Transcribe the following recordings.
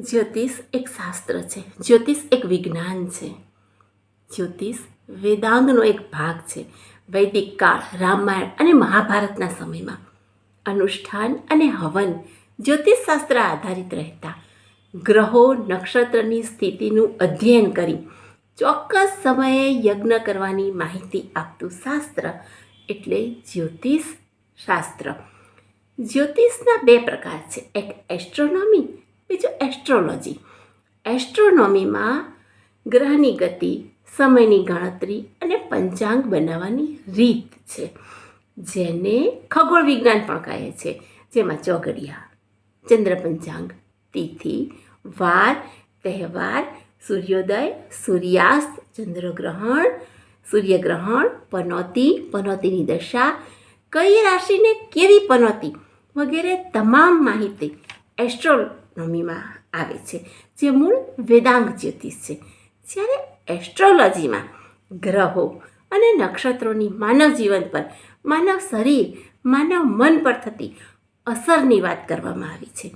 જ્યોતિષ એક શાસ્ત્ર છે, જ્યોતિષ એક વિજ્ઞાન છે, જ્યોતિષ વેદાંતનો એક ભાગ છે. વૈદિક કાળ, રામાયણ અને મહાભારતના સમયમાં અનુષ્ઠાન અને હવન જ્યોતિષશાસ્ત્ર આધારિત રહેતા. ગ્રહો નક્ષત્રની સ્થિતિનું અધ્યયન કરી ચોક્કસ સમયે યજ્ઞ કરવાની માહિતી આપતું શાસ્ત્ર એટલે જ્યોતિષ શાસ્ત્ર. જ્યોતિષના બે પ્રકાર છે, એક એસ્ટ્રોનોમી, બીજું એસ્ટ્રોલોજી. એસ્ટ્રોનોમીમાં ગ્રહની ગતિ, સમયની ગણતરી અને પંચાંગ બનાવવાની રીત છે, જેને ખગોળ વિજ્ઞાન પણ કહે છે, જેમાં ચોઘડિયા, ચંદ્ર પંચાંગ, તિથિ, વાર, તહેવાર, સૂર્યોદય, સૂર્યાસ્ત, ચંદ્રગ્રહણ, સૂર્યગ્રહણ, પનોતી, પનોતીની દશા, કઈ રાશિને કેવી પનોતી વગેરે તમામ માહિતી એસ્ટ્રોનોમીમાં આવે છે, જે મૂળ વેદાંગ જ્યોતિષ છે. જ્યારે એસ્ટ્રોલોજીમાં ગ્રહો અને નક્ષત્રોની માનવ જીવન પર, માનવ શરીર, માનવ મન પર થતી અસરની વાત કરવામાં આવી છે.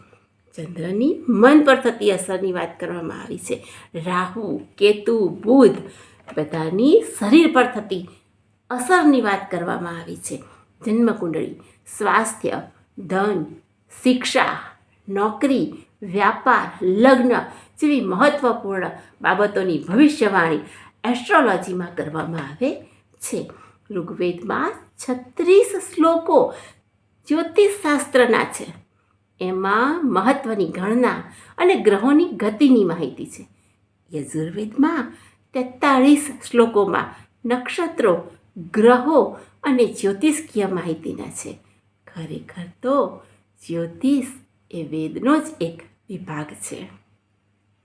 ચંદ્રની મન પર થતી અસરની વાત કરવામાં આવી છે. રાહુ, કેતુ, બુધ બધાની શરીર પર થતી અસરની વાત કરવામાં આવી છે. જન્મકુંડળી, સ્વાસ્થ્ય, ધન, શિક્ષા, નોકરી, વ્યાપાર, લગ્ન જેવી મહત્વપૂર્ણ બાબતોની ભવિષ્યવાણી એસ્ટ્રોલોજીમાં કરવામાં આવે છે. ઋગ્વેદમાં 36 શ્લોકો જ્યોતિષશાસ્ત્રના છે. એમાં મહત્વની ગણના અને ગ્રહોની ગતિની માહિતી છે. યજુર્વેદમાં 43 શ્લોકોમાં નક્ષત્રો, ગ્રહો અને જ્યોતિષકીય માહિતીના છે. ખરેખર તો જ્યોતિષ એ વેદનો જ એક વિભાગ છે.